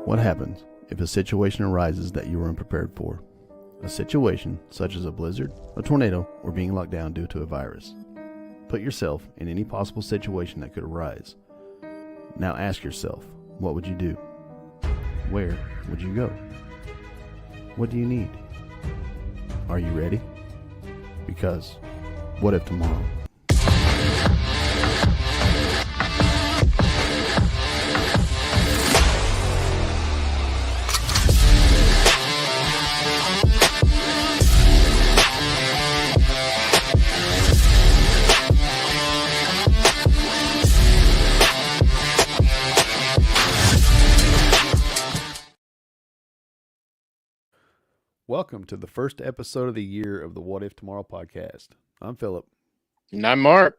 What happens if a situation arises that you were unprepared for? A situation such as a blizzard, a tornado, or being locked down due to a virus. Put yourself in any possible situation that could arise. Now ask yourself, what would you do? Where would you go? What do you need? Are you ready? Because what if tomorrow? Welcome to the first episode of the year of the What If Tomorrow podcast. I'm Philip. And I'm Mark.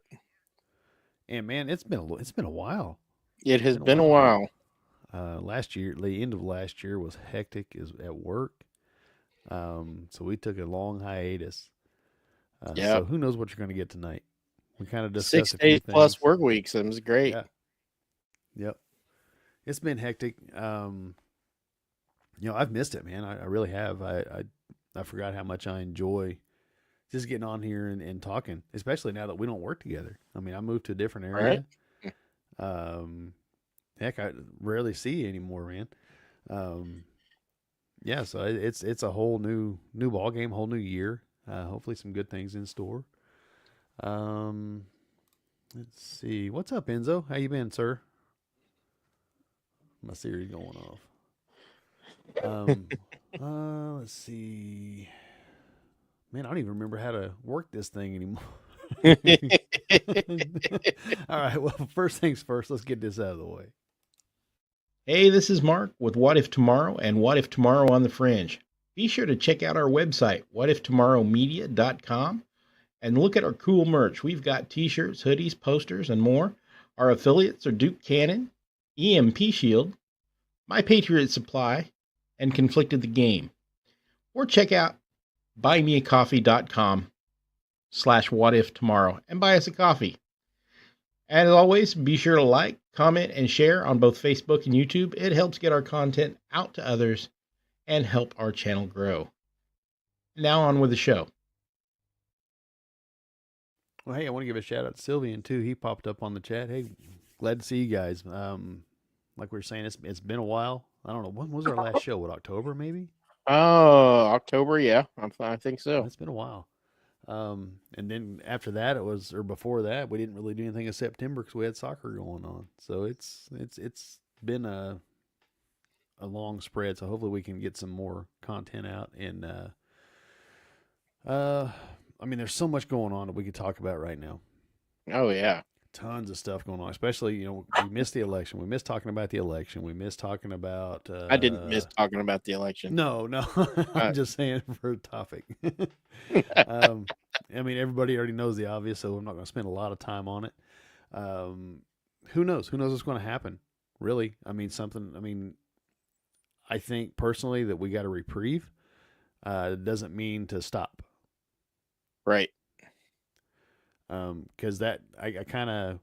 And man, it's been a while. It has been a while. Last year, the end of last year was hectic at work. So we took a long hiatus. So who knows what you're going to get tonight? We kind of discussed 6 days plus work weeks. It was great. Yeah. Yep. It's been hectic. I've missed it, man. I really have. I forgot how much I enjoy just getting on here and talking, especially now that we don't work together. I mean, I moved to a different area. Right. Heck, I rarely see you anymore, man. So it's a whole new ball game, whole new year. Hopefully some good things in store. Let's see. What's up, Enzo? How you been, sir? My Siri's going off. Let's see. Man, I don't even remember how to work this thing anymore. All right. Well, first things first, let's get this out of the way. Hey, this is Mark with What If Tomorrow and What If Tomorrow on the Fringe. Be sure to check out our website, whatiftomorrowmedia.com, and look at our cool merch. We've got t-shirts, hoodies, posters, and more. Our affiliates are Duke Cannon, EMP Shield, My Patriot Supply, and Conflicted the Game. Or check out buymeacoffee.com/whatiftomorrow and buy us a coffee. As always, be sure to like, comment, and share on both Facebook and YouTube. It helps get our content out to others and help our channel grow. Now on with the show. Well, hey, I want to give a shout out to Sylvian too. He popped up on the chat. Hey, glad to see you guys. Like we were saying, it's been a while. I don't know. When was our last show? What, October maybe? October, yeah. I think so. It's been a while. And then after that, before that, we didn't really do anything in September because we had soccer going on. So it's been a long spread. So hopefully we can get some more content out. And there's so much going on that we could talk about right now. Oh yeah. Tons of stuff going on, especially, we missed the election. We missed talking about the eletion. We missed talking about... I didn't miss talking about the election. No. I'm just saying for a topic. Everybody already knows the obvious, so I'm not going to spend a lot of time on it. Who knows? Who knows what's going to happen, really? I think personally that we got a reprieve. It doesn't mean to stop. Right. Because I kind of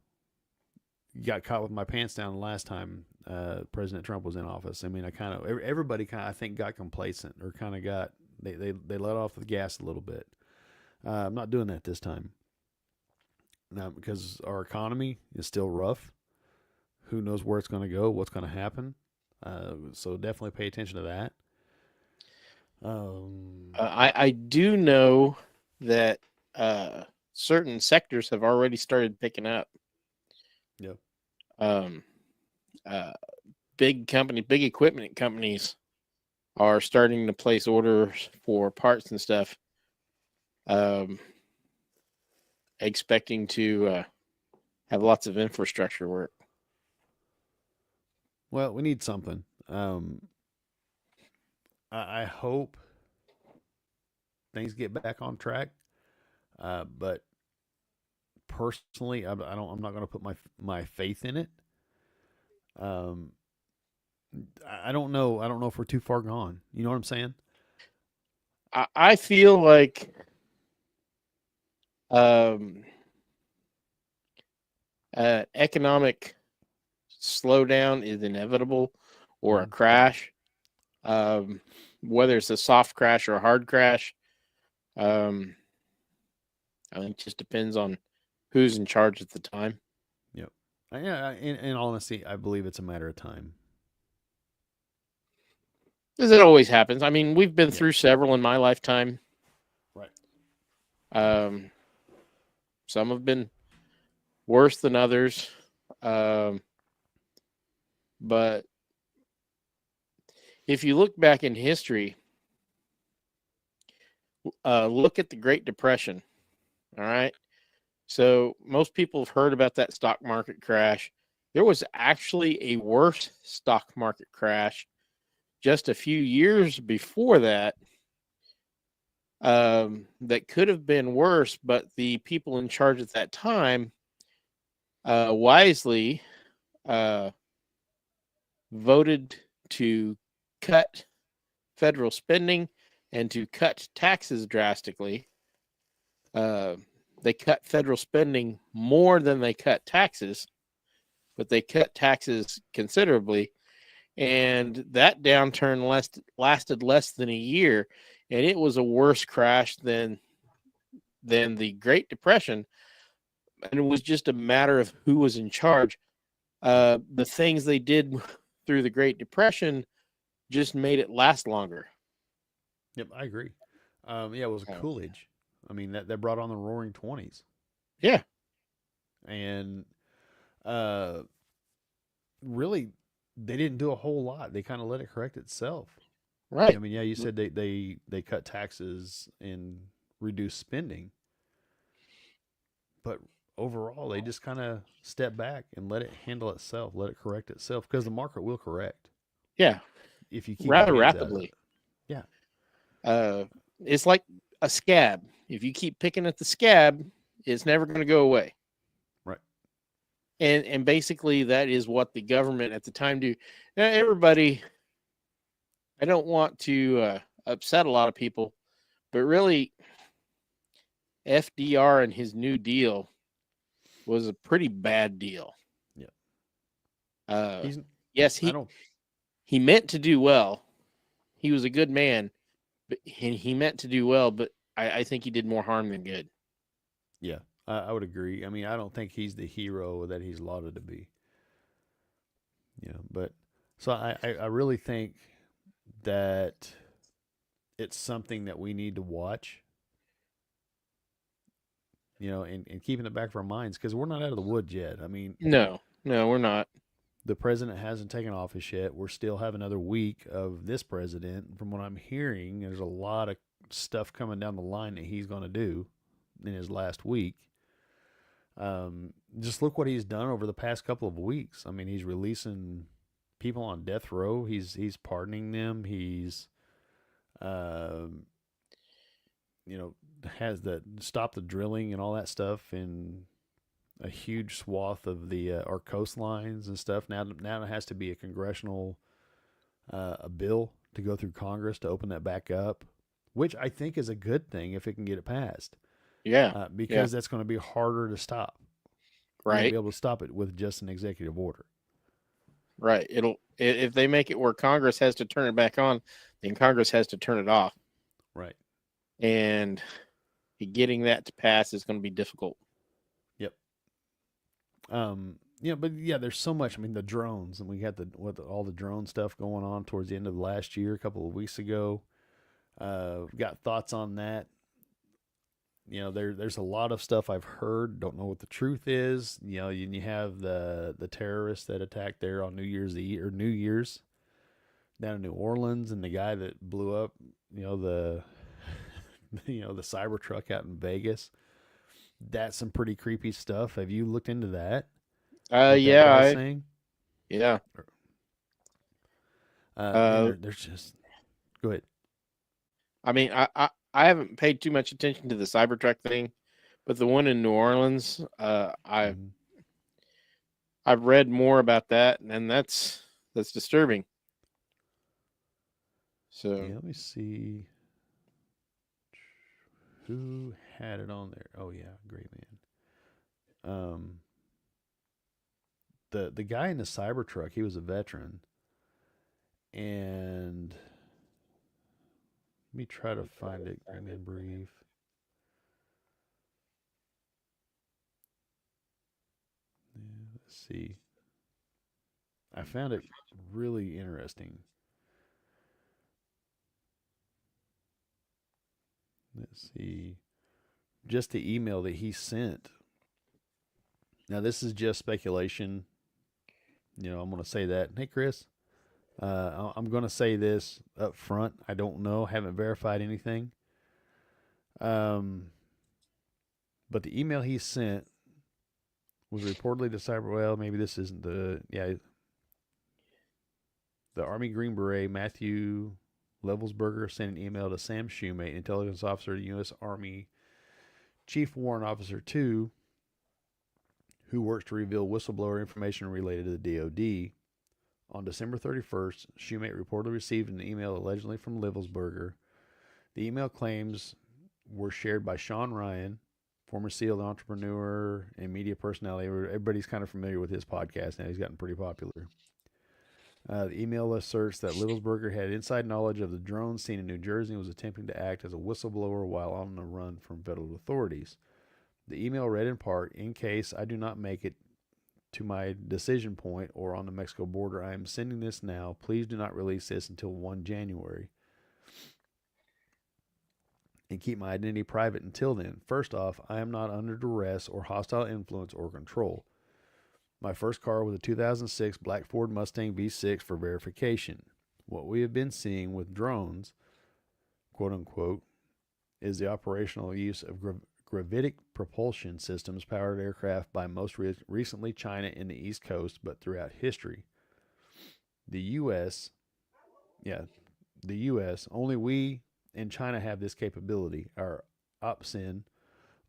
got caught with my pants down the last time President Trump was in office. Everybody I think got complacent or kind of got they let off the gas a little bit. I'm not doing that this time. Now, because our economy is still rough. Who knows where it's going to go? What's going to happen? So definitely pay attention to that. I do know that certain sectors have already started picking up. Yep. Big equipment companies are starting to place orders for parts and stuff. Expecting to have lots of infrastructure work. Well, we need something. I hope things get back on track. But personally, I'm not going to put my faith in it. I don't know. I don't know if we're too far gone. You know what I'm saying? I feel like economic slowdown is inevitable or a crash, whether it's a soft crash or a hard crash. I think it just depends on who's in charge at the time. Yep. Yeah. In honesty, I believe it's a matter of time. As it always happens. I mean, we've been Yeah. through several in my lifetime. Right. Some have been worse than others. But if you look back in history, look at the Great Depression. All right. So most people have heard about that stock market crash. There was actually a worse stock market crash just a few years before that, that could have been worse, but the people in charge at that time wisely voted to cut federal spending and to cut taxes drastically. They cut federal spending more than they cut taxes, but they cut taxes considerably. And that downturn lasted less than a year, and it was a worse crash than the Great Depression. And it was just a matter of who was in charge. The things they did through the Great Depression just made it last longer. Yep, I agree. Yeah, it was Coolidge. I mean, that brought on the Roaring 20s. Yeah. And really, they didn't do a whole lot. They kind of let it correct itself. Right. I mean, yeah, you said they cut taxes and reduced spending. But overall, they just kind of stepped back and let it handle itself, let it correct itself, because the market will correct. Yeah. If you keep rather your hands out of rapidly. it. Yeah. It's like a scab. If you keep picking at the scab, it's never going to go away. Right. And basically that is what the government at the time do. Now, everybody, I don't want to upset a lot of people, but really FDR and his New Deal was a pretty bad deal. Yeah. Yes, he meant to do well. He was a good man, but he meant to do well, but I think he did more harm than good. Yeah, I would agree. I mean, I don't think he's the hero that he's lauded to be. Yeah, but so I really think that it's something that we need to watch. You know, and keep in the back of our minds, because we're not out of the woods yet. I mean, No, we're not. The president hasn't taken office yet. We're still have another week of this president. From what I'm hearing, there's a lot of stuff coming down the line that he's going to do in his last week. Just look what he's done over the past couple of weeks. I mean, he's releasing people on death row. He's pardoning them. He's, has the stop the drilling and all that stuff in a huge swath of the our coastlines and stuff. Now it has to be a congressional a bill to go through Congress to open that back up, which I think is a good thing if it can get it passed. Yeah, because that's going to be harder to stop. Right, you won't be able to stop it with just an executive order. Right. If they make it where Congress has to turn it back on, then Congress has to turn it off. Right. And getting that to pass is going to be difficult. Yep. But yeah, there's so much. I mean, the drones, and we had all the drone stuff going on towards the end of last year, a couple of weeks ago. Got thoughts on that. You know, there's a lot of stuff I've heard. Don't know what the truth is. You know, you have the terrorists that attacked there on New Year's Eve or New Year's down in New Orleans, and the guy that blew up, the Cybertruck out in Vegas. That's some pretty creepy stuff. Have you looked into that? Yeah. Yeah. There's just. Go ahead. I mean, I haven't paid too much attention to the Cybertruck thing, but the one in New Orleans, I've read more about that, and that's disturbing. So yeah, let me see who had it on there. Oh yeah, great man. The guy in the Cybertruck, he was a veteran, And let me try to find it in the brief. Let's see. I found it really interesting. Let's see. Just the email that he sent. Now, this is just speculation. I'm going to say that. Hey, Chris, I'm going to say this up front. I don't know. Haven't verified anything. But the email he sent was reportedly to cyber. Well, maybe this isn't the. Yeah. The Army Green Beret Matthew Levelsberger sent an email to Sam Shoemate, intelligence officer to U.S. Army Chief Warrant Officer 2, who works to reveal whistleblower information related to the DoD. On December 31st, Shoemate reportedly received an email allegedly from Levelsberger. The email claims were shared by Sean Ryan, former SEAL entrepreneur and media personality. Everybody's kind of familiar with his podcast now. He's gotten pretty popular. The email asserts that Levelsberger had inside knowledge of the drone seen in New Jersey and was attempting to act as a whistleblower while on the run from federal authorities. The email read in part, "In case I do not make it to my decision point or on the Mexico border, I am sending this now. Please do not release this until 1 January. And keep my identity private until then. First off, I am not under duress or hostile influence or control. My first car was a 2006 black Ford Mustang V6 for verification. What we have been seeing with drones, quote unquote, is the operational use of gravitic propulsion systems powered aircraft by most recently China in the East Coast, but throughout history. The U.S., only we and China have this capability. Our OPSIN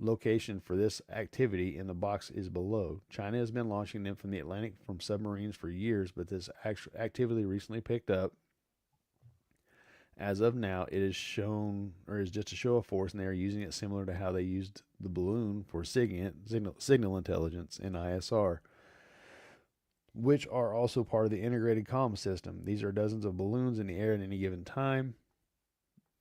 location for this activity in the box is below. China has been launching them from the Atlantic from submarines for years, but this activity recently picked up. As of now, it is shown, or is just a show of force, and they are using it similar to how they used the balloon for signal intelligence in ISR, which are also part of the integrated comm system. These are dozens of balloons in the air at any given time.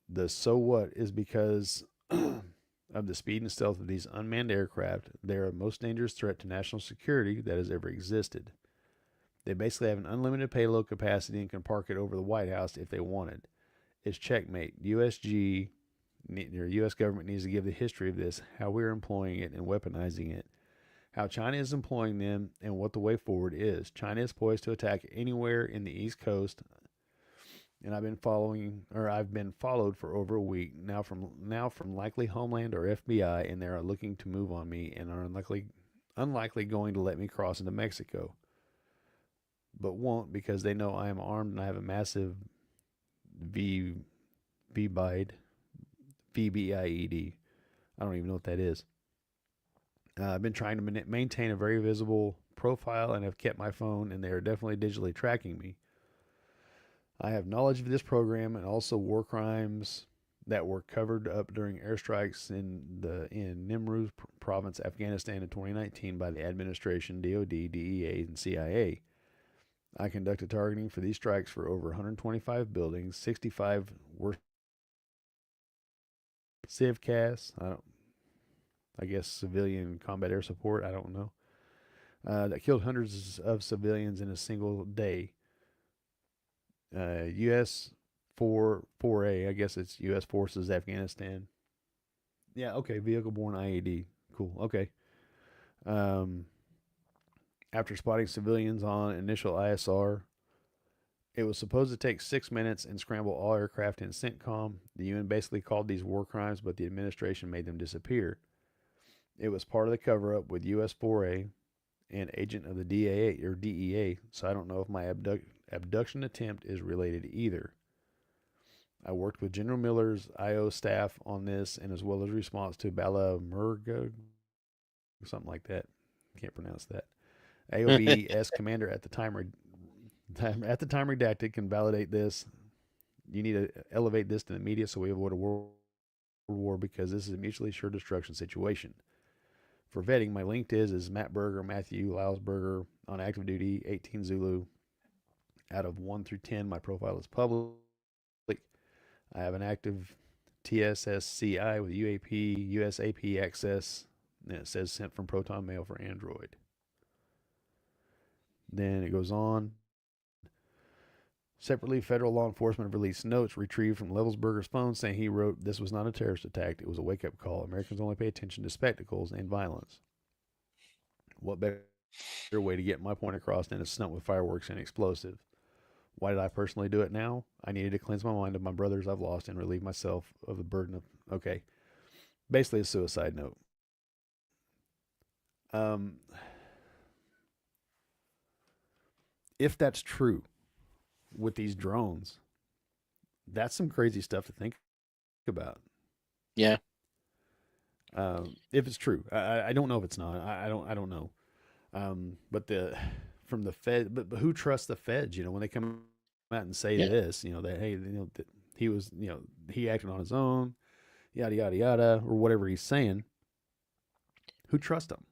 The so what is because of the speed and stealth of these unmanned aircraft. They are the most dangerous threat to national security that has ever existed. They basically have an unlimited payload capacity and can park it over the White House if they wanted. It's checkmate. USG, or U.S. government needs to give the history of this, how we're employing it and weaponizing it, how China is employing them, and what the way forward is. China is poised to attack anywhere in the East Coast, and I've been followed for over a week now from likely Homeland or FBI, and they are looking to move on me and are unlikely going to let me cross into Mexico, but won't because they know I am armed and I have a massive VBIED. I don't even know what that is. I've been trying to maintain a very visible profile and have kept my phone, and they are definitely digitally tracking me. I have knowledge of this program and also war crimes that were covered up during airstrikes in Nimruz province, Afghanistan in 2019 by the administration, DOD, DEA, and CIA. I conducted targeting for these strikes for over 125 buildings, 65 were CivCAS, I guess civilian combat air support, I don't know, that killed hundreds of civilians in a single day. U.S. 4A, I guess it's U.S. Forces Afghanistan. Yeah, okay, vehicle-borne IED. Cool, okay. After spotting civilians on initial ISR, it was supposed to take 6 minutes and scramble all aircraft in CENTCOM. The UN basically called these war crimes, but the administration made them disappear. It was part of the cover-up with U.S. 4A and agent of the DEA, so I don't know if my abduction attempt is related either. I worked with General Miller's IO staff on this, and as well as response to Balamurga, something like that. Can't pronounce that. AOBS commander at the time redacted can validate this. You need to elevate this to the media so we avoid a world war because this is a mutually assured destruction situation. For vetting, my linked is Matt Berger, Matthew Lausberger on active duty, 18 Zulu. out of 1 through 10, my profile is public. I have an active TSSCI with UAP, USAP access. And it says sent from Proton Mail for Android. Then it goes on. Separately, federal law enforcement released notes retrieved from Levelsberger's phone saying he wrote, "This was not a terrorist attack. It was a wake-up call. Americans only pay attention to spectacles and violence." What better way to get my point across than to stunt with fireworks and explosive? Why did I personally do it now? I needed to cleanse my mind of my brothers I've lost and relieve myself of the burden of... Okay. Basically a suicide note. If that's true with these drones, that's some crazy stuff to think about. Yeah. If it's true, I don't know if it's not. I don't know. But from the Fed, but who trusts the feds? You know, when they come out and say this, you know, that hey, you know, that he was, you know, he acted on his own, yada yada yada, or whatever he's saying. Who trusts him?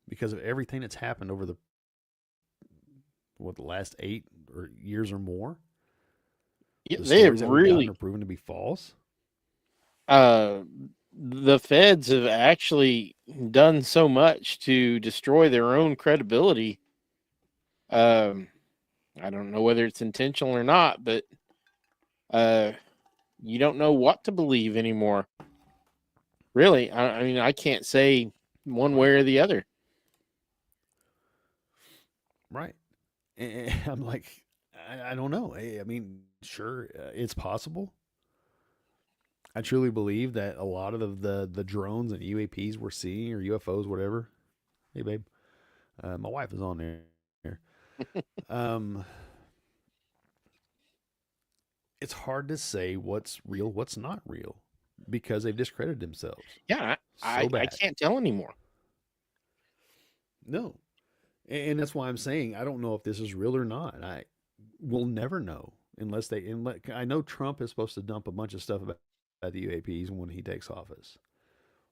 Because of everything that's happened over the last 8 years or more. Yeah, they have really are proven to be false. The feds have actually done so much to destroy their own credibility. I don't know whether it's intentional or not, but you don't know what to believe anymore. Really, I mean, I can't say one way or the other. Right. And I'm like, I don't know. I mean, sure, it's possible. I truly believe that a lot of the drones and UAPs we're seeing, or UFOs, whatever. Hey, babe. My wife is on there. It's hard to say what's real, what's not real, because they've discredited themselves. Yeah, I can't tell anymore. No. And that's why I'm saying I don't know if this is real or not. We'll never know unless I know Trump is supposed to dump a bunch of stuff about the UAPs when he takes office.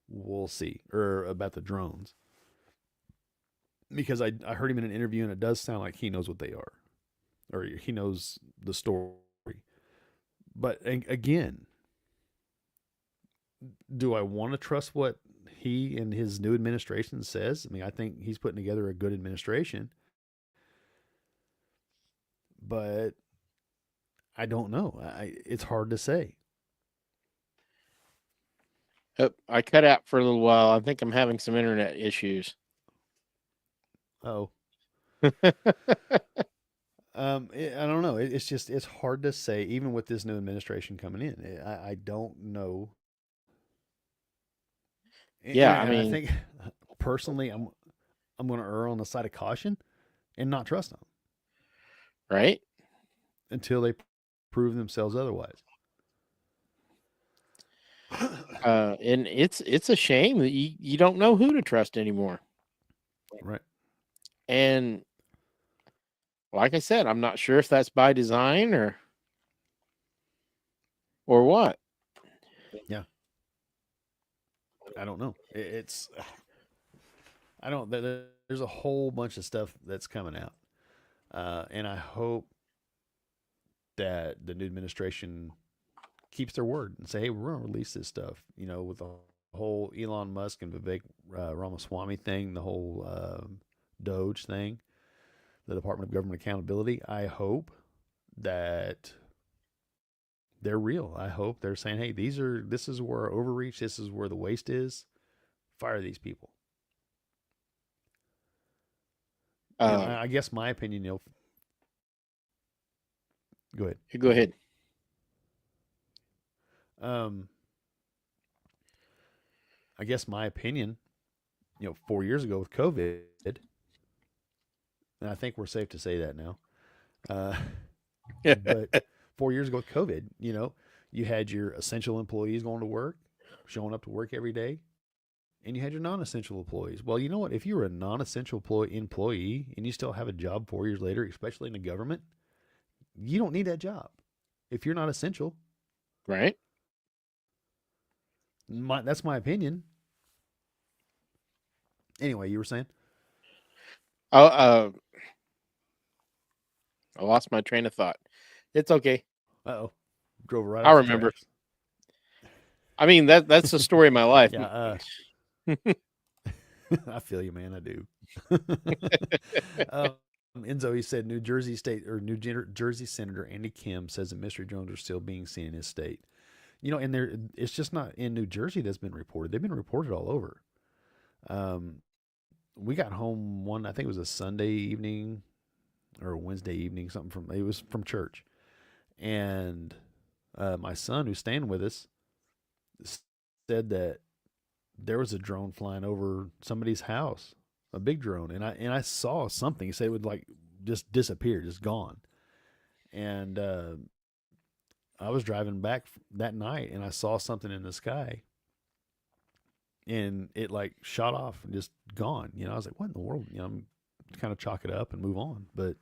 We'll see. Or about the drones. Because I heard him in an interview and it does sound like he knows what they are. Or he knows the story. But again, do I want to trust what he and his new administration says? I mean, I think he's putting together a good administration. But I don't know. It's hard to say. I cut out for a little while. I think I'm having some internet issues. Oh. I don't know. It's hard to say, even with this new administration coming in. I don't know. Yeah, and I mean, I think personally, I'm going to err on the side of caution and not trust them. Right? Until they prove themselves otherwise. And it's a shame that you don't know who to trust anymore. Right. And like I said, I'm not sure if that's by design or what. Yeah. I don't know. There's a whole bunch of stuff that's coming out. And I hope that the new administration keeps their word and say, hey, we're going to release this stuff, you know, with the whole Elon Musk and Vivek Ramaswamy thing, the whole Doge thing, the Department of Government Accountability. I hope that they're real. I hope they're saying, hey, this is where our overreach, this is where the waste is. Fire these people. I guess my opinion, you know, go ahead. Go ahead. I guess my opinion, you know, 4 years ago with COVID, and I think we're safe to say that now. But 4 years ago with COVID, you know, you had your essential employees going to work, showing up to work every day, and you had your non-essential employees. Well, you know what? If you're a non-essential employee and you still have a job 4 years later, especially in the government, you don't need that job if you're not essential. Right. That's my opinion. Anyway, you were saying? I I lost my train of thought. It's okay. Uh-oh. Drove right I'll off the remember. tracks. I mean, that's the story of my life. Yeah, I feel you, man. I do. Enzo, he said New Jersey Jersey Senator Andy Kim says that mystery drones are still being seen in his state. And it's just not in New Jersey that's been reported. They've been reported all over. We got home I think it was a Sunday evening or a Wednesday evening, it was from church. And my son, who's staying with us, said that there was a drone flying over somebody's house, a big drone, and I saw something. He said it would like just disappear, just gone. And I was driving back that night, and I saw something in the sky, and it like shot off and just gone. I was like, "What in the world?" I'm kind of chalk it up and move on, but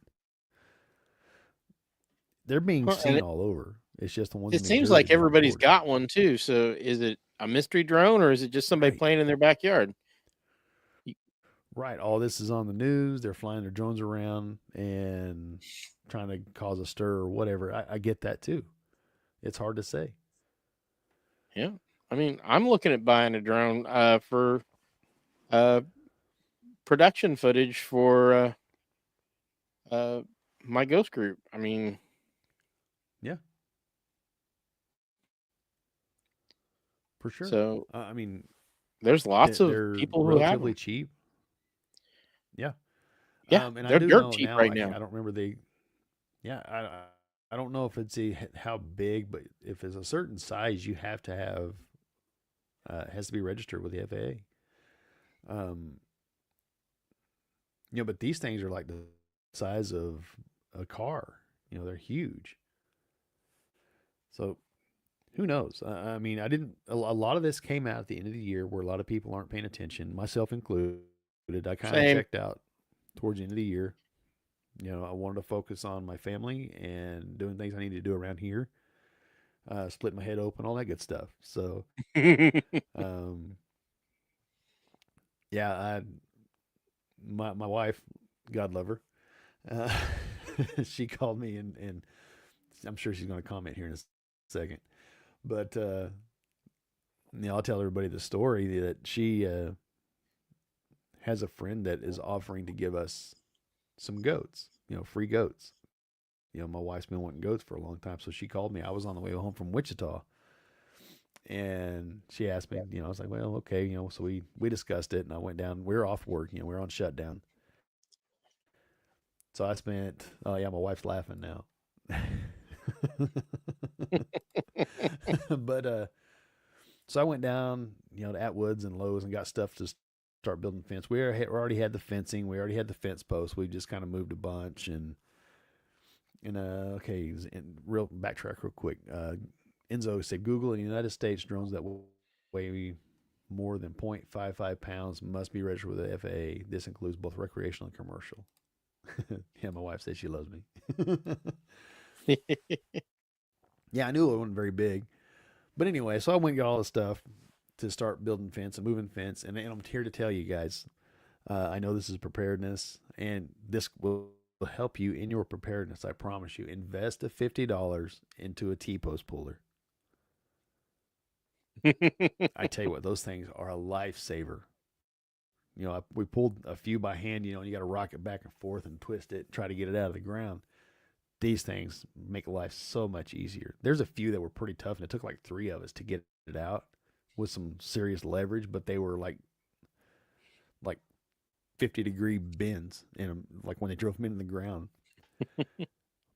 they're being seen all over. It's just the ones. It seems like everybody's got one too. So is it a mystery drone or is it just somebody playing in their backyard? Right. All this is on the news. They're flying their drones around and trying to cause a stir or whatever. I get that too. It's hard to say. Yeah. I mean, I'm looking at buying a drone for production footage for my ghost group. I mean, yeah. For sure. So, I mean, there's lots of people who have relatively cheap. Yeah. Yeah. And they're dirt cheap right now. I don't remember I don't know if it's how big, but if it's a certain size, you have to have, it has to be registered with the FAA. But these things are like the size of a car. They're huge. So who knows? I mean, a lot of this came out at the end of the year where a lot of people aren't paying attention, myself included. I kind of checked out towards the end of the year. I wanted to focus on my family and doing things I need to do around here. Split my head open, all that good stuff. So, yeah, my wife, God love her, she called me and I'm sure she's going to comment here in a second. But I'll tell everybody the story that she has a friend that is offering to give us some goats, free goats. My wife's been wanting goats for a long time, so she called me. I was on the way home from Wichita, and she asked me. I was like, well, okay, So we discussed it, and I went down. We were off work, we were on shutdown. So I spent. Oh yeah, my wife's laughing now. But so I went down, to Atwoods and Lowe's and got stuff to start building fence. We already had the fencing. We already had the fence posts. We just kind of moved a bunch and okay, real backtrack real quick. Enzo said Google in the United States drones that weigh more than 0.55 pounds must be registered with the FAA. This includes both recreational and commercial. Yeah, my wife says she loves me. Yeah, I knew it wasn't very big. But anyway, so I went and got all the stuff to start building fence and moving fence. And I'm here to tell you guys, I know this is preparedness, and this will help you in your preparedness. I promise you. Invest the $50 into a T-post puller. I tell you what, those things are a lifesaver. We pulled a few by hand, you got to rock it back and forth and twist it, try to get it out of the ground. These things make life so much easier. There's a few that were pretty tough, and it took like 3 of us to get it out with some serious leverage, but they were like 50-degree bends in them, like when they drove them into the ground.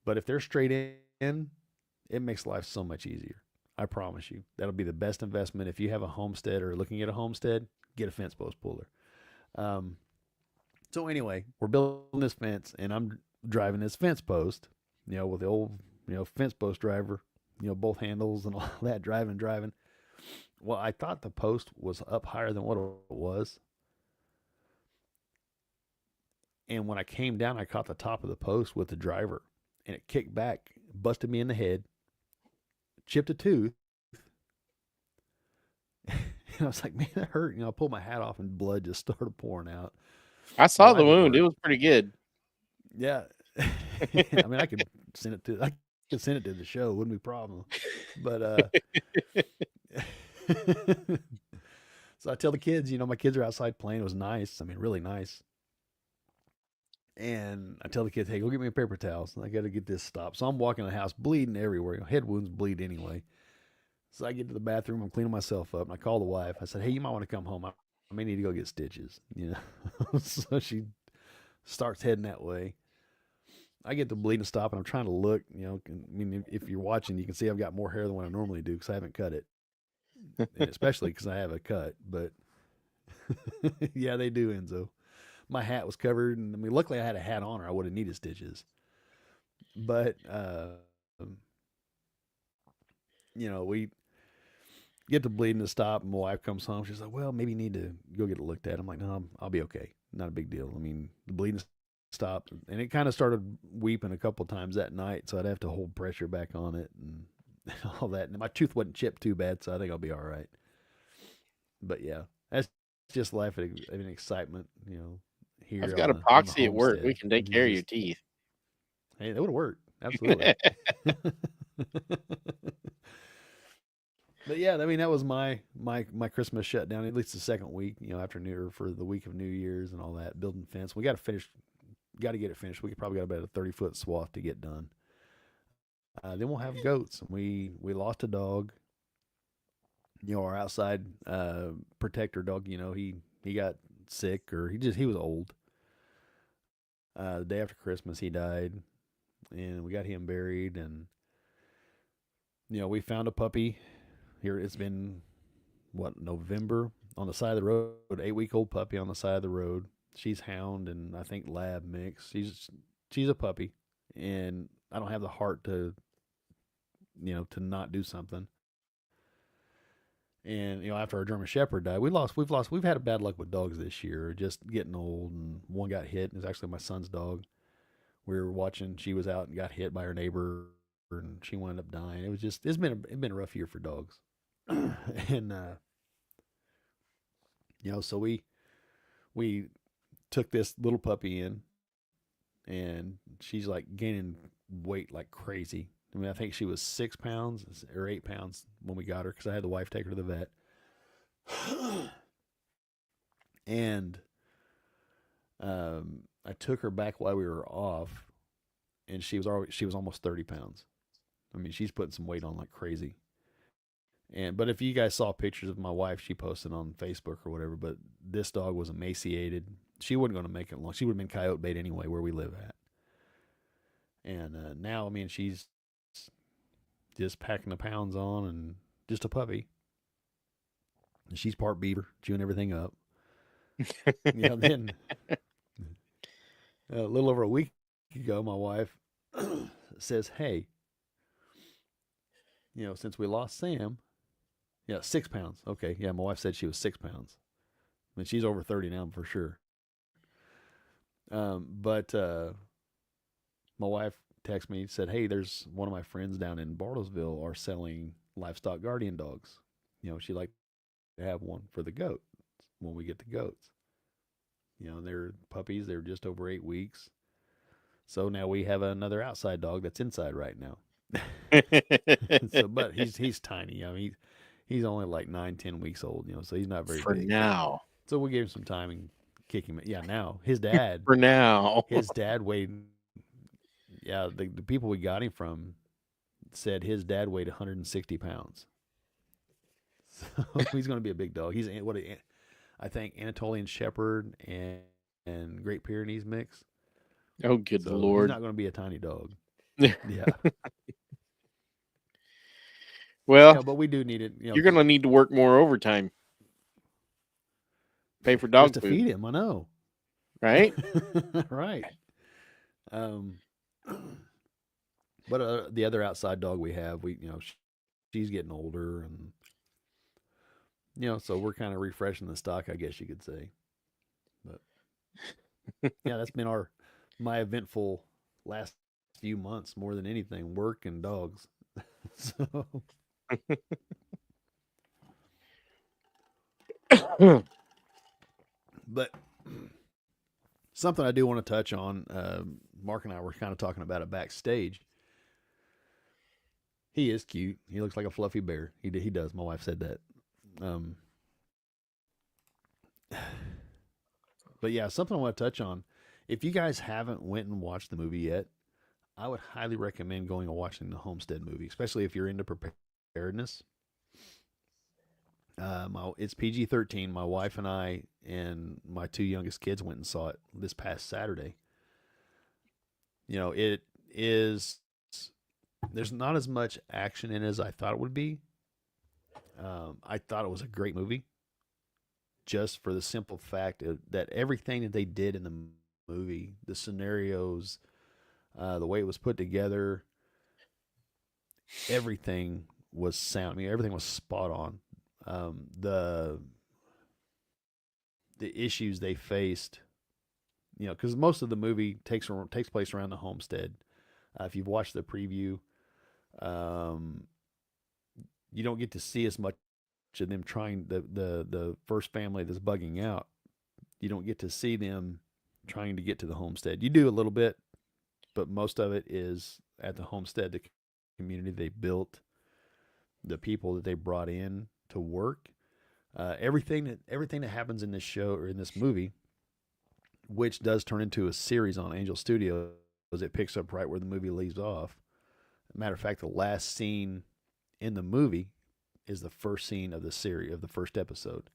But if they're straight in, it makes life so much easier. I promise you. That'll be the best investment. If you have a homestead or looking at a homestead, get a fence post puller. So anyway, we're building this fence, and I'm driving this fence post, with the old, fence post driver, both handles and all that, driving. Well, I thought the post was up higher than what it was. And when I came down, I caught the top of the post with the driver, and it kicked back, busted me in the head, chipped a tooth. And I was like, man, that hurt. I pulled my hat off and blood just started pouring out. I saw the wound. It was pretty good. Yeah. I mean, I could send it to the show, wouldn't be a problem. But so I tell the kids, my kids are outside playing. It was nice. I mean, really nice. And I tell the kids, hey, go get me a paper towels. I got to get this stopped. So I'm walking the house, bleeding everywhere. Head wounds bleed anyway. So I get to the bathroom. I'm cleaning myself up, and I call the wife. I said, hey, you might want to come home. I may need to go get stitches. So she starts heading that way. I get the bleeding stop, and I'm trying to look. I mean, if you're watching, you can see I've got more hair than what I normally do because I haven't cut it, and especially because I have a cut. But yeah, they do, Enzo. My hat was covered, and I mean, luckily I had a hat on, or I would have needed stitches. But we get the bleeding to stop, and my wife comes home. She's like, well, maybe you need to go get it looked at. I'm like, no, I'll be okay. Not a big deal. I mean, the bleeding stopped, and it kind of started weeping a couple times that night, so I'd have to hold pressure back on it and all that. And my tooth wasn't chipped too bad, so I think I'll be all right. But yeah, that's just life of an excitement, here. I've got epoxy at work. We can take care of your teeth. Hey, that would work. Absolutely. But yeah, I mean, that was my Christmas shutdown, at least the second week, after New Year, for the week of New Year's and all that, building fence. We got to get it finished. We probably got about a 30-foot swath to get done. Then we'll have goats. We lost a dog. Our outside protector dog, he got sick, or he was old. The day after Christmas, he died, and we got him buried. And we found a puppy. Here it's been November, on the side of the road, 8-week-old puppy on the side of the road. She's hound and I think lab mix. She's a puppy, and I don't have the heart to not do something. And after our German Shepherd died, we've had a bad luck with dogs this year, just getting old. And one got hit. It was actually my son's dog. We were watching. She was out and got hit by her neighbor, and she wound up dying. It's been a rough year for dogs. And so we took this little puppy in, and she's like gaining weight like crazy. I mean, I think she was 6 pounds or 8 pounds when we got her, because I had the wife take her to the vet. And I took her back while we were off, and she was almost 30 pounds. I mean, she's putting some weight on like crazy. But if you guys saw pictures of my wife, she posted on Facebook or whatever, but this dog was emaciated. She wasn't going to make it long. She would have been coyote bait anyway, where we live at. And now, I mean, she's just packing the pounds on, and just a puppy. And she's part beaver, chewing everything up. Then a little over a week ago, my wife says, hey, since we lost Sam, 6 pounds. Okay. Yeah. My wife said she was 6 pounds. I mean, she's over 30 now for sure. But my wife texted me, said, hey, there's one of my friends down in Bartlesville are selling livestock guardian dogs. She'd like to have one for the goat when we get the goats. They're puppies. They're just over 8 weeks. So now we have another outside dog that's inside right now. But he's tiny. I mean, he's only like 9-10 weeks old, so he's not very for big. Now. So we gave him some time and kick him. Yeah, now his dad. For now, his dad weighed. Yeah, the people we got him from said his dad weighed 160 pounds. So he's going to be a big dog. He's I think Anatolian Shepherd and Great Pyrenees mix. Oh, good Lord! He's not going to be a tiny dog. Yeah. Well, but we do need it. You're going to need to work more overtime. Pay for dog just food to feed him. I know. Right? Right. But the other outside dog we have, she's getting older, and so we're kind of refreshing the stock, I guess you could say. But yeah, that's been my eventful last few months more than anything, work and dogs. So. But something I do want to touch on, Mark and I were kind of talking about it backstage. He is cute. He looks like a fluffy bear. He does. My wife said that. Um, but yeah, something I want to touch on. If you guys haven't went and watched the movie yet, I would highly recommend going and watching the Homestead movie, especially if you're into preparedness. It's PG-13. My wife and I and my two youngest kids went and saw it this past Saturday. It is. There's not as much action in it as I thought it would be. I thought it was a great movie, just for the simple fact that everything that they did in the movie, the scenarios, the way it was put together, everything was sound. I mean, everything was spot on. The issues they faced, because most of the movie takes place around the homestead. If you've watched the preview, you don't get to see as much of them trying the first family that's bugging out. You don't get to see them trying to get to the homestead. You do a little bit, but most of it is at the homestead, the community they built, the people that they brought in to work. Everything that happens in this show or in this movie, which does turn into a series on Angel Studios, it picks up right where the movie leaves off. Matter of fact, the last scene in the movie is the first scene of the series, of the first episode.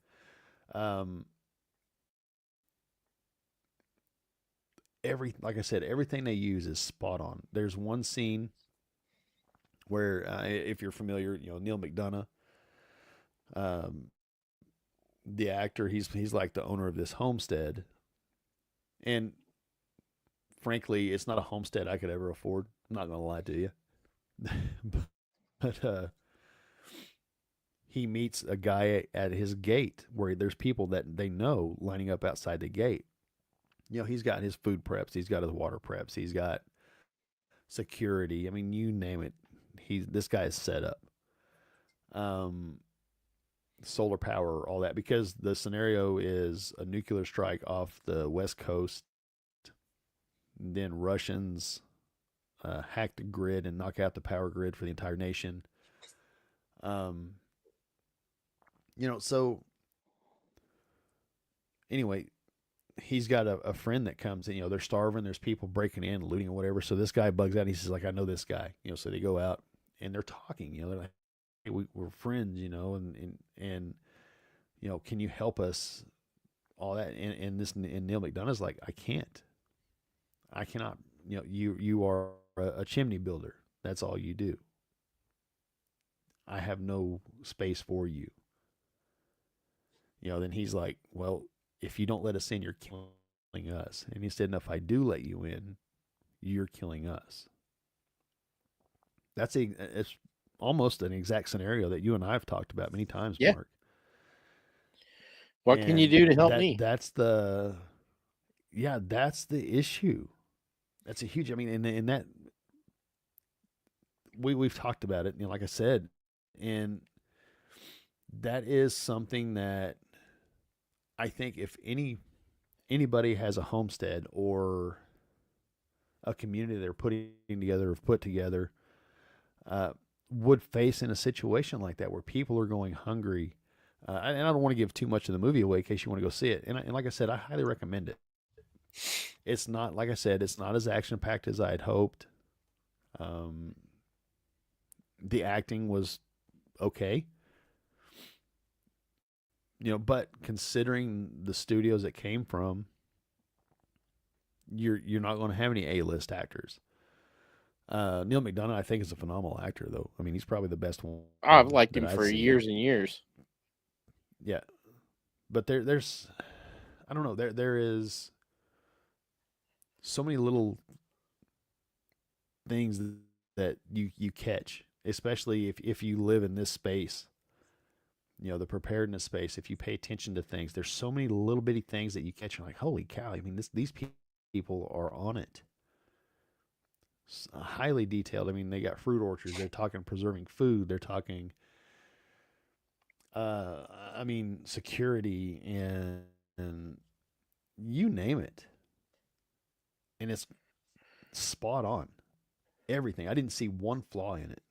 Like I said, everything they use is spot on. There's one scene where, if you're familiar, Neil McDonough, the actor, he's like the owner of this homestead, and frankly, it's not a homestead I could ever afford. I'm not going to lie to you. but he meets a guy at his gate where there's people that they know lining up outside the gate. He's got his food preps. He's got his water preps. He's got security. I mean, you name it. This guy is set up. Solar power, all that, because the scenario is a nuclear strike off the West Coast. Then Russians hack the grid and knock out the power grid for the entire nation. So anyway, he's got a friend that comes in. They're starving. There's people breaking in, looting, or whatever. So this guy bugs out. And he says, like, I know this guy. So they go out and they're talking. They're like, hey, we're friends. And can you help us? All that. And Neil McDonough's like, I can't. I cannot. You are a chimney builder. That's all you do. I have no space for you. Then he's like, well, if you don't let us in, you're killing us. And he said, and if I do let you in, you're killing us. It's almost an exact scenario that you and I have talked about many times, Yeah. Mark. What can you do to help me? That's the issue. That's a huge, in that we've talked about it, like I said, and that is something that I think if anybody has a homestead or a community they're putting together or put together, would face in a situation like that where people are going hungry. And I don't want to give too much of the movie away in case you want to go see it. And like I said, I highly recommend it. It's not, like I said, it's not as action packed as I had hoped. The acting was okay. But considering the studios it came from, you're not going to have any A-list actors. Neil McDonough, I think, is a phenomenal actor, though. He's probably the best one. I've liked him for years and years. Yeah, but there's, I don't know, there is so many little things that you catch, especially if you live in this space. The preparedness space, if you pay attention to things, there's so many little bitty things that you catch. You're like, holy cow. These people are on it. It's highly detailed. They got fruit orchards. They're talking preserving food. They're talking, security and you name it. And spot on. Everything. I didn't see one flaw in it.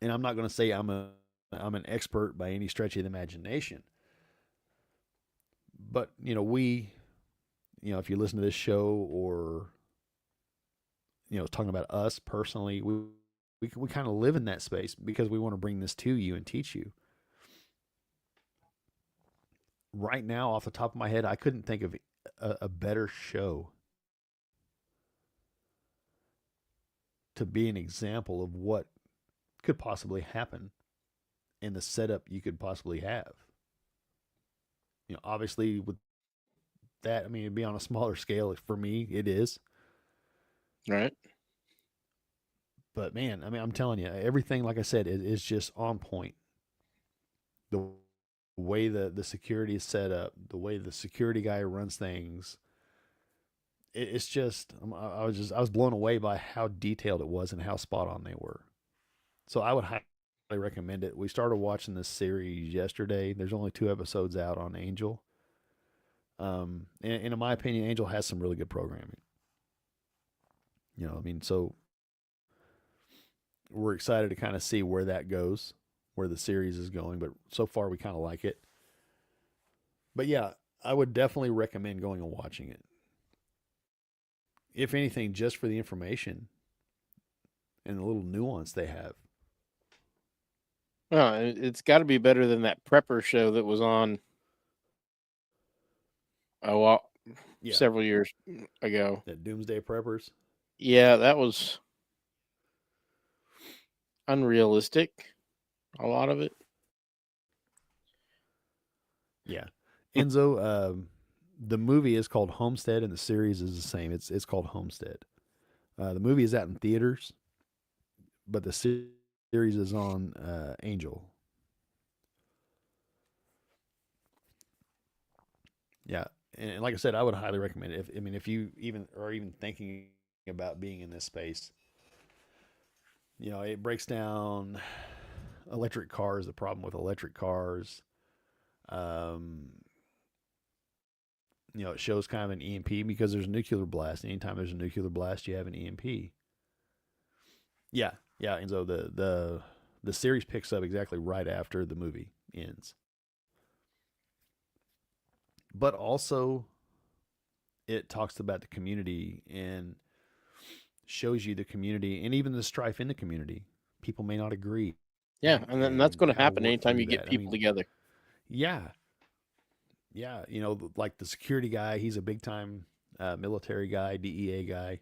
And I'm not going to say I'm an expert by any stretch of the imagination. But, if you listen to this show or, talking about us personally, we kind of live in that space because we want to bring this to you and teach you. Right now, off the top of my head, I couldn't think of a better show to be an example of what could possibly happen and the setup you could possibly have. Obviously with that, it'd be on a smaller scale. For me, it is. Right. But man, I'm telling you, everything, like I said, is just on point. The way the security is set up, the way the security guy runs things, it's just, I was blown away by how detailed it was and how spot on they were. So I would highly recommend it. We started watching this series yesterday. There's only 2 episodes out on Angel. And in my opinion, Angel has some really good programming. So we're excited to kind of see where that goes, where the series is going. But so far, we kind of like it. But yeah, I would definitely recommend going and watching it. If anything, just for the information and the little nuance they have. Well, it's got to be better than that prepper show that was on several years ago. That Doomsday Preppers. Yeah, that was unrealistic. A lot of it. Yeah, Enzo. The movie is called Homestead, and the series is the same. It's called Homestead. The movie is out in theaters, but the series is on Angel. Yeah, and like I said, I would highly recommend it. If you even are even thinking about being in this space, it breaks down electric cars, the problem with electric cars. It shows kind of an EMP because there's a nuclear blast. Anytime there's a nuclear blast, you have an EMP. Yeah, and so the series picks up exactly right after the movie ends. But also, it talks about the community and shows you the community and even the strife in the community. People may not agree. Yeah, and then that's going to happen anytime you get people together. Yeah. Yeah, like the security guy, he's a big time military guy, DEA guy.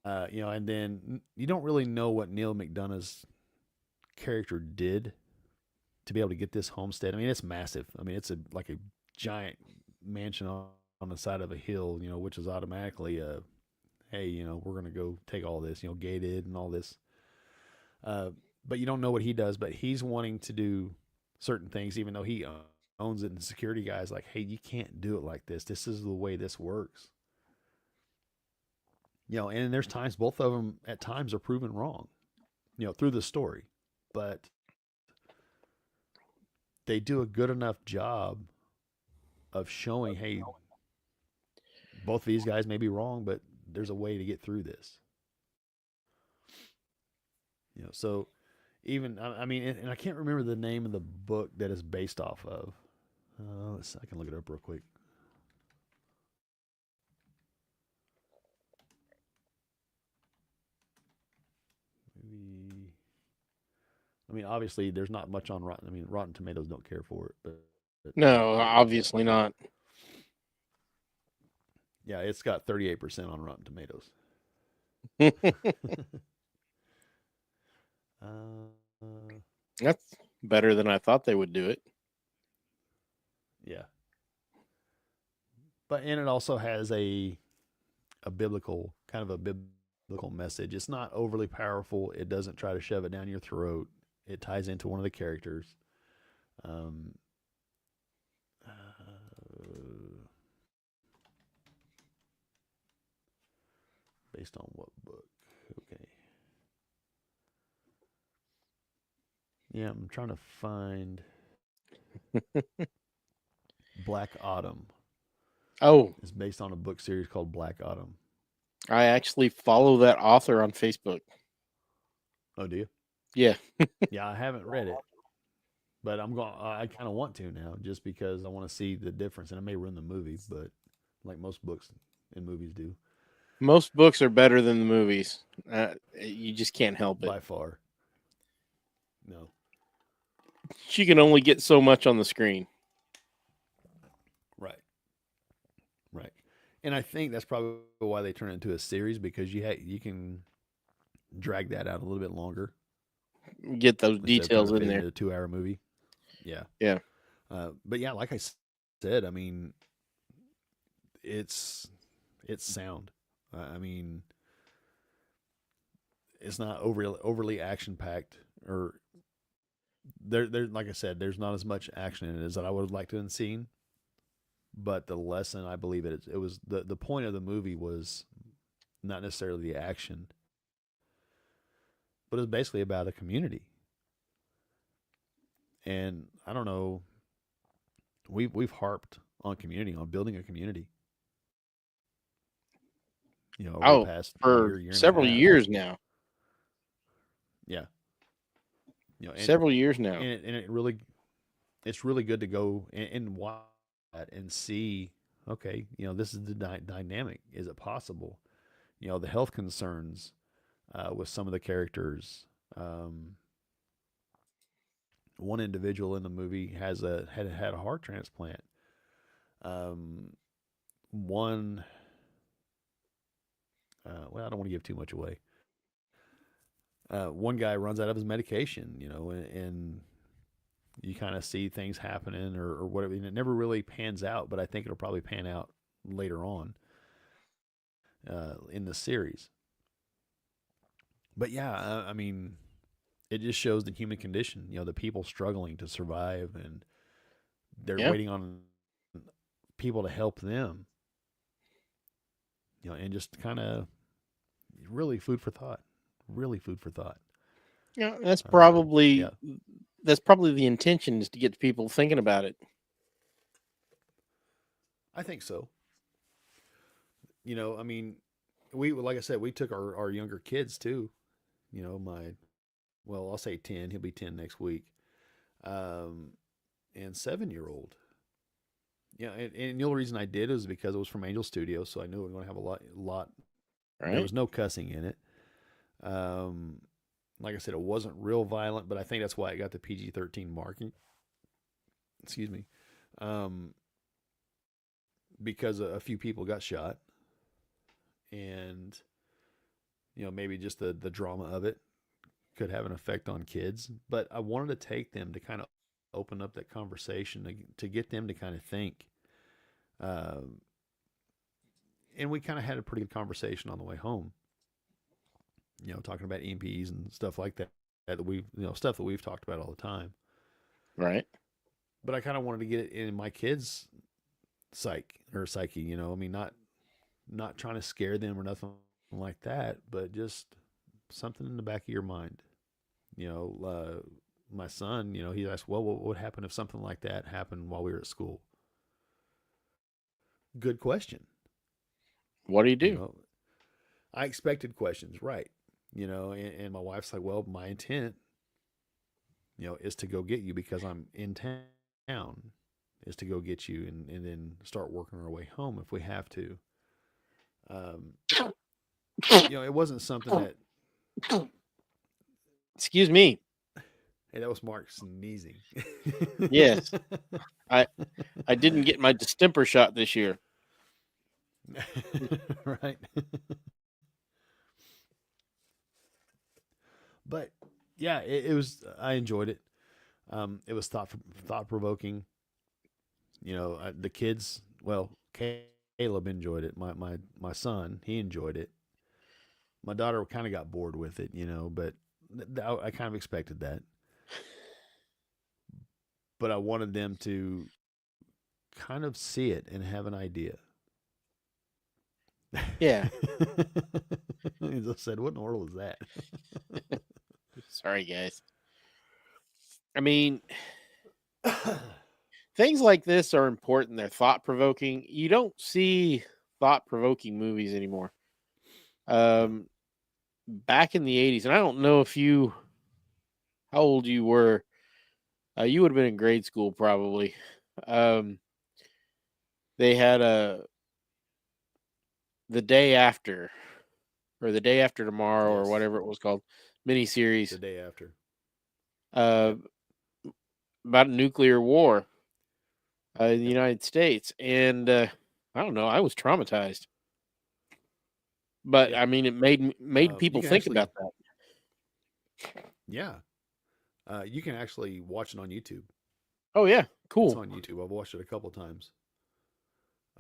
And then you don't really know what Neil McDonough's character did to be able to get this homestead. It's massive. It's like a giant mansion on the side of a hill, which is automatically hey, we're going to go take all this, gated and all this. But you don't know what he does, but he's wanting to do certain things, even though he owns it, and the security guy's like, hey, you can't do it like this. This is the way this works. And there's times both of them at times are proven wrong, through the story. But they do a good enough job of showing, hey, both of these guys may be wrong, but there's a way to get through this. So even, and I can't remember the name of the book that is based off of. I can look it up real quick. Maybe. Obviously, there's not much on Rotten. Rotten Tomatoes don't care for it, but no, obviously not. Yeah, it's got 38% on Rotten Tomatoes. That's better than I thought they would do it. Yeah. And it also has a biblical message. It's not overly powerful. It doesn't try to shove it down your throat. It ties into one of the characters. Based on what book? Okay. Yeah, I'm trying to find Black Autumn. Oh. It's based on a book series called Black Autumn. I actually follow that author on Facebook. Oh, do you? Yeah. Yeah, I haven't read it, but I'm going. I kind of want to now, just because I want to see the difference, and it may ruin the movie, but like most books and movies do, Most books are better than the movies. You just can't help it. by far. No, She can only get so much on the screen. right, right, and I think that's probably why they turn it into a series, because you can drag that out a little bit longer Get those instead of trying details to in fit it there. into a 2 hour movie. Yeah, Yeah. but yeah, like I said, I mean, it's sound. I mean, it's not overly action packed, or there like I said, there's not as much action in it as that I would have liked to have seen. But the lesson, I believe it was the point of the movie was not necessarily the action, but it was basically about a community. And I don't know, we've harped on community, on building a community, over the Oh, past for year and a several half. years now. Yeah, and Several years now. it's really good to go and watch that and see, okay, this is the dynamic. Is it possible? The health concerns with some of the characters. One individual in the movie had a heart transplant. One, well, I don't want to give too much away. One guy runs out of his medication, and you kind of see things happening, or whatever. And it never really pans out, but I think it'll probably pan out later on in the series. But yeah, I mean, it just shows the human condition. The people struggling to survive, and they're waiting on people to help them. And just kind of really food for thought. Really food for thought. Yeah, that's probably the intention, is to get people thinking about it. I think so. I mean, like I said, we took our younger kids too. I'll say 10. He'll be 10 next week. And 7-year-old. Yeah, and the only reason I did was because it was from Angel Studios, so I knew we were going to have a lot. Right. There was no cussing in it. Like I said, it wasn't real violent, but I think that's why it got the PG-13 marking. Excuse me. Because a few people got shot, and maybe just the drama of it could have an effect on kids. But I wanted to take them to kind of open up that conversation, to get them to kind of think. And we kind of had a pretty good conversation on the way home. Talking about EMPs and stuff like that stuff that we've talked about all the time. Right. But I kind of wanted to get it in my kids' psyche. I mean, not trying to scare them or nothing like that, but just something in the back of your mind. My son, he asked, well, what would happen if something like that happened while we were at school? Good question. What do you do? I expected questions, right? And my wife's like, well, my intent, is to go get you because I'm in town, is to go get you and then start working our way home if we have to. It wasn't something that. Excuse me. Hey, that was Mark sneezing. Yes. I didn't get my distemper shot this year. Right. But yeah, it was. I enjoyed it. It was thought provoking. The kids. Well, Caleb enjoyed it. My son, he enjoyed it. My daughter kind of got bored with it, but I kind of expected that. But I wanted them to kind of see it and have an idea. Yeah. He just said, what in the world is that? Sorry, guys. I mean, things like this are important. They're thought-provoking. You don't see thought-provoking movies anymore. Back in the 80s, and I don't know how old you were. You would have been in grade school probably. They had the day after, or the day after tomorrow, or Yes. whatever it was called, miniseries. The day after. About nuclear war in the United States, and I don't know. I was traumatized, but Yeah. I mean, it made people can think actually- about that. Yeah. You can actually watch it on YouTube. Oh yeah, It's cool. on YouTube. I've watched it a couple times.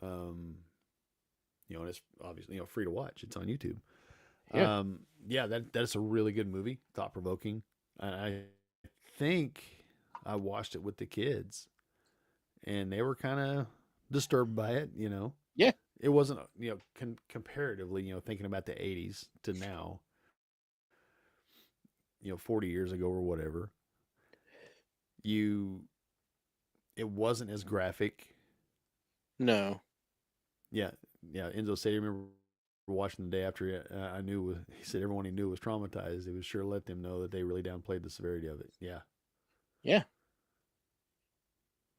And it's obviously free to watch. It's on YouTube. Yeah. That's a really good movie, thought provoking. I think I watched it with the kids, and they were kind of disturbed by it. Yeah. It wasn't comparatively thinking about the '80s to now. 40 years ago or whatever. It wasn't as graphic. No. Yeah. Enzo said, I remember watching the day after. I knew he said everyone he knew was traumatized. It was sure let them know that they really downplayed the severity of it. Yeah. Yeah.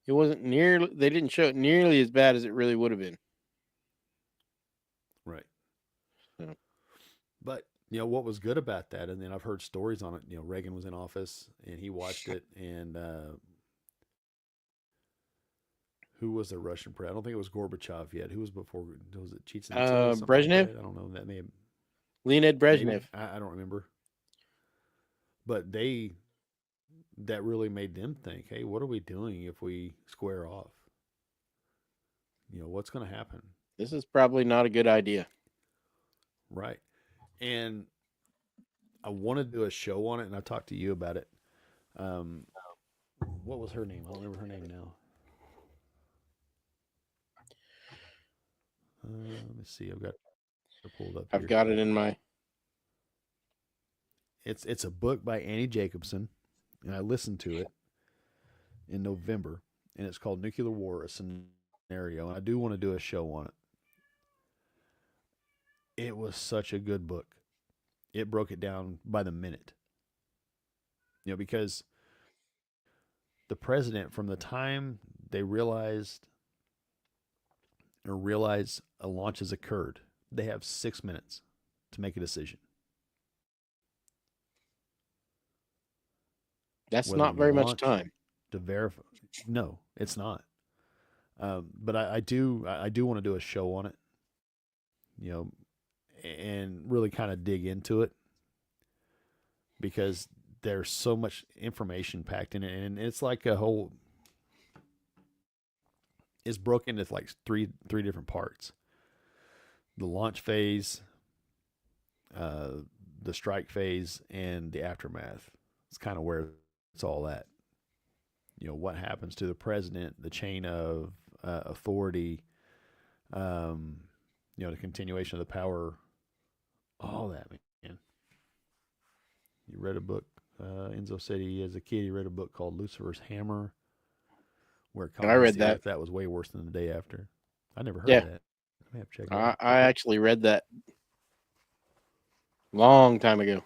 It wasn't nearly. They didn't show it nearly as bad as it really would have been. Right. Yeah. But what was good about that, and then I've heard stories on it. Reagan was in office and he watched it, and who was the Russian president? I don't think it was Gorbachev yet. Who was before? Was it Chichen? Brezhnev? I don't know. That may have Leonid Brezhnev. I don't remember. But that really made them think, hey, what are we doing if we square off? What's going to happen? This is probably not a good idea. Right. And I want to do a show on it, and I talked to you about it. What was her name? I don't remember her name now. Let me see. I've got it pulled up. I've got it in my. It's a book by Annie Jacobson, and I listened to it in November, and it's called Nuclear War: A Scenario. And I do want to do a show on it. It was such a good book. It broke it down by the minute. Because the president, from the time they realize a launch has occurred, they have 6 minutes to make a decision. That's Whether not you very much launch time. to verify. No, it's not. But I do want to do a show on it. And really kind of dig into it, because there's so much information packed in it, and it's like it's broken into like three different parts: the launch phase, the strike phase, and the aftermath. It's kind of where it's all at. What happens to the president, the chain of authority, the continuation of the power. All that, man. You read a book. Enzo said as a kid he read a book called Lucifer's Hammer, where I read that. That was way worse than the day after. I never heard Yeah. of that. I may have to check it out. I actually read that long time ago.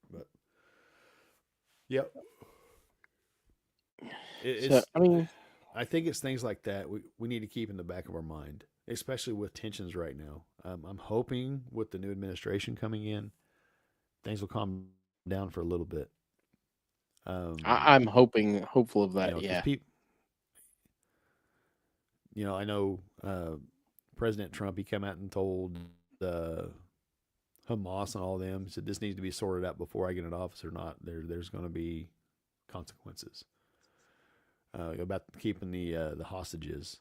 But yep. I think it's things like that we need to keep in the back of our mind, especially with tensions right now. I'm hoping with the new administration coming in, things will calm down for a little bit. I'm hopeful of that. Yeah. I know President Trump, he came out and told Hamas and all them, said this needs to be sorted out before I get in office or not. There's going to be consequences about keeping the hostages.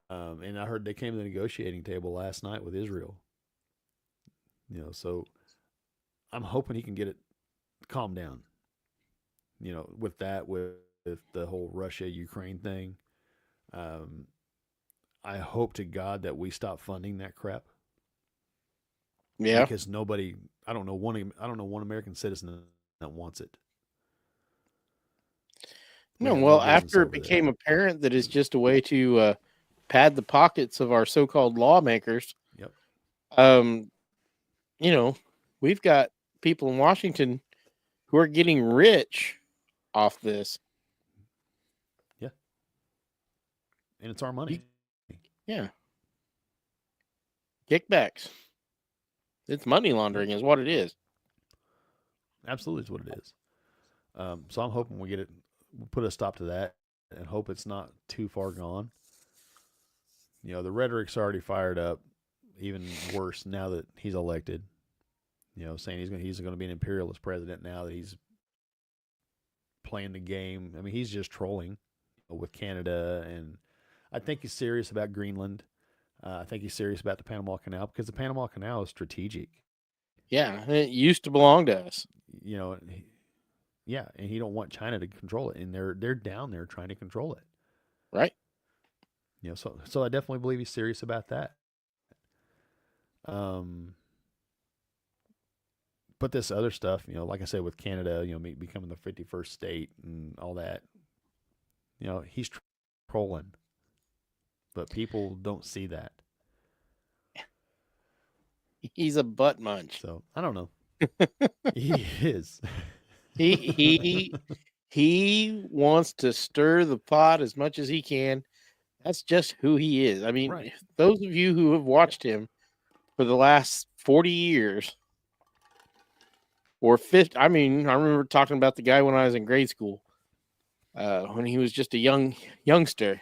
And I heard they came to the negotiating table last night with Israel. So I'm hoping he can get it calmed down. With the whole Russia-Ukraine thing. I hope to God that we stop funding that crap. Yeah. Because I don't know one American citizen that wants it. No, well, after it became apparent that it's just a way to pad the pockets of our so-called lawmakers. Yep. You know, we've got people in Washington who are getting rich off this. Yeah. And it's our money. Yeah. Kickbacks. It's money laundering is what it is. Absolutely is what it is. So I'm hoping we'll put a stop to that and hope it's not too far gone. You know, the rhetoric's already fired up, even worse now that he's elected. You know, saying he's going to be an imperialist president now that he's playing the game. I mean, he's just trolling with Canada, and I think he's serious about Greenland. I think he's serious about the Panama Canal because the Panama Canal is strategic. Yeah, it used to belong to us. You know, yeah, and he don't want China to control it, and they're down there trying to control it. Right. You know, so I definitely believe he's serious about that. But this other stuff, you know, like I said with Canada, you know, becoming the 51st state and all that, you know, he's trolling. But people don't see that. He's a butt munch. So I don't know. He is. He wants to stir the pot as much as he can. That's just who he is. I mean, Right. Those of you who have watched him for the last 40 years or 50, I mean, I remember talking about the guy when I was in grade school, when he was just a youngster.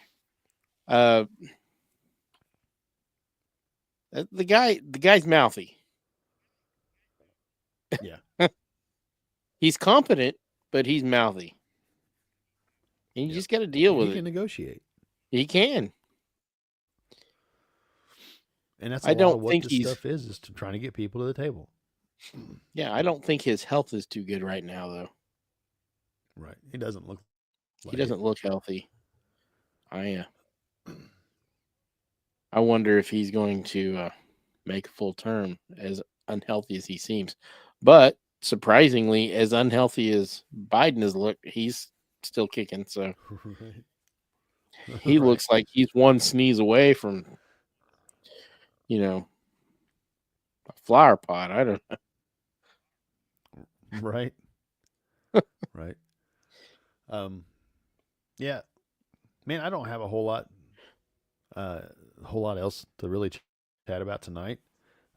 The guy's mouthy. Yeah. He's competent, but he's mouthy. And you just got to deal with He it. can negotiate. He can. And that's I a lot don't of what think this he's- stuff is to trying to get people to the table. Yeah, I don't think his health is too good right now, though. Right. He doesn't look like He doesn't look healthy. I wonder if he's going to make a full term, as unhealthy as he seems. But surprisingly, as unhealthy as Biden has looked, he's still kicking. So Right. he Right. looks like he's one sneeze away from, a flower pot. I don't know. Right. Right. Yeah. Man, I don't have a whole lot else to really chat about tonight.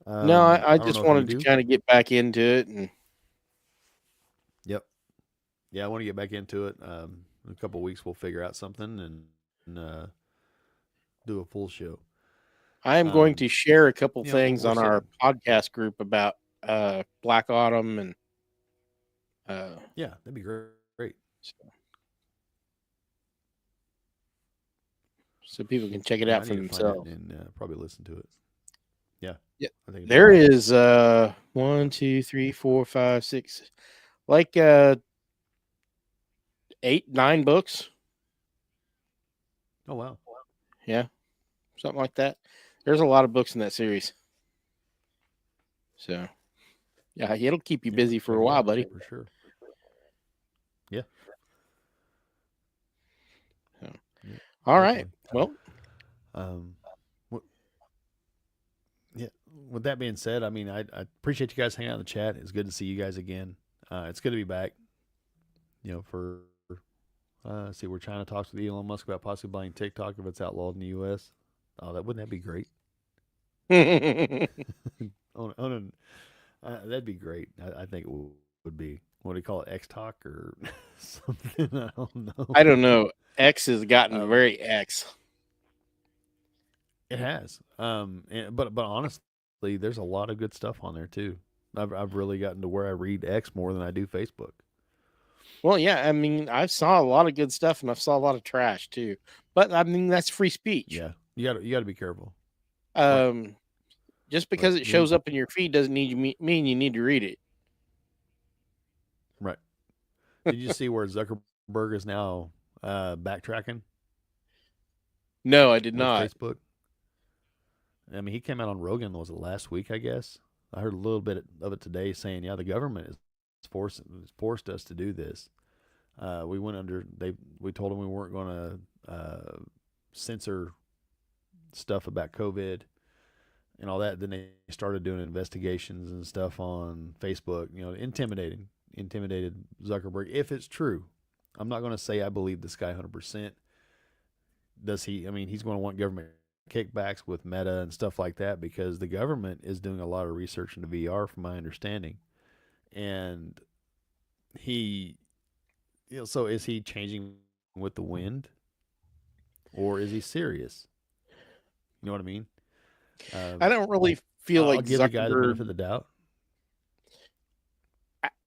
No, I don't just know if wanted you to do. kind of get back into it. And Yep. Yeah, I want to get back into it. In a couple of weeks, we'll figure out something and do a full show. I am going to share a couple we're things on our sitting- podcast group about Black Autumn and Yeah, that'd be great. so people can check it Yeah, out I for need to find themselves. it and probably listen to it. Yeah. Yeah. I think There is 1, 2, 3, 4, 5, 6, like 8, 9 books. Oh wow. Yeah, something like that. There's a lot of books in that series. So, yeah, it'll keep you busy for a while, buddy. For sure. Yeah. So, Yeah, all right. definitely. Well, Yeah. With that being said, I mean, I appreciate you guys hanging out in the chat. It's good to see you guys again. It's good to be back. You know, for see where China talks with Elon Musk about possibly buying TikTok if it's outlawed in the U.S. Oh, wouldn't that be great? That'd be great. I think it would be. What do you call it? X Talk or something? I don't know. I don't know. X has gotten very X. It has. But honestly, there's a lot of good stuff on there too. I've really gotten to where I read X more than I do Facebook. Well, yeah, I mean, I saw a lot of good stuff and I saw a lot of trash too. But I mean, that's free speech. Yeah, you got to be careful. Just because Right. it shows up in your feed doesn't mean you need to read it. Right. Did you see where Zuckerberg is now backtracking? No, I did with not. Facebook. I mean, he came out on Rogan. Was it last week? I guess I heard a little bit of it today, saying, "Yeah, the government is forced us to do this. We went under. We told them we weren't going to censor stuff about COVID and all that. Then they started doing investigations and stuff on Facebook, intimidated Zuckerberg. If it's true, I'm not going to say I believe this guy 100%. Does he? I mean, he's going to want government kickbacks with Meta and stuff like that because the government is doing a lot of research into VR, from my understanding. And so is he changing with the wind, or is he serious? You know what I mean? I don't really feel I'll like give the guy the benefit Zuckerberg. of the doubt.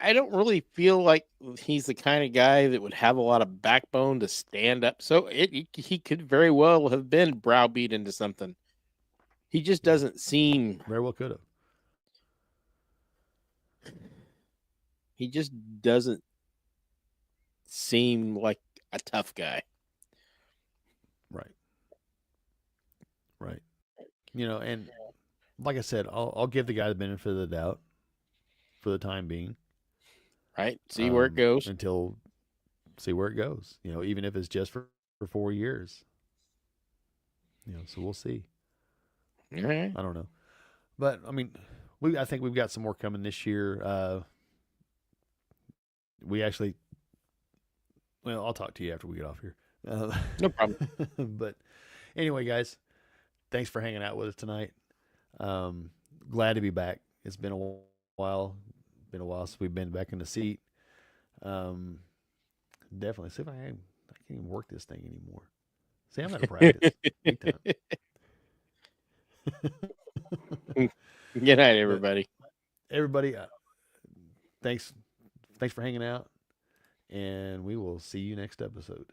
I don't really feel like he's the kind of guy that would have a lot of backbone to stand up. So he could very well have been browbeat into something. He just doesn't seem. Very well could have. He just doesn't seem like a tough guy. Right. And like I said, I'll give the guy the benefit of the doubt for the time being. Right. See where it goes. See where it goes. Even if it's just for 4 years. So we'll see. All right. I don't know. But I mean, I think we've got some more coming this year. We actually, well, I'll talk to you after we get off here. No problem. But anyway, guys, thanks for hanging out with us tonight. Glad to be back. It's been a while. Been a while since we've been back in the seat. Definitely. See if I can't even work this thing anymore. See, I'm out of practice. Big time. Good night, everybody. Everybody, thanks for hanging out, and we will see you next episode.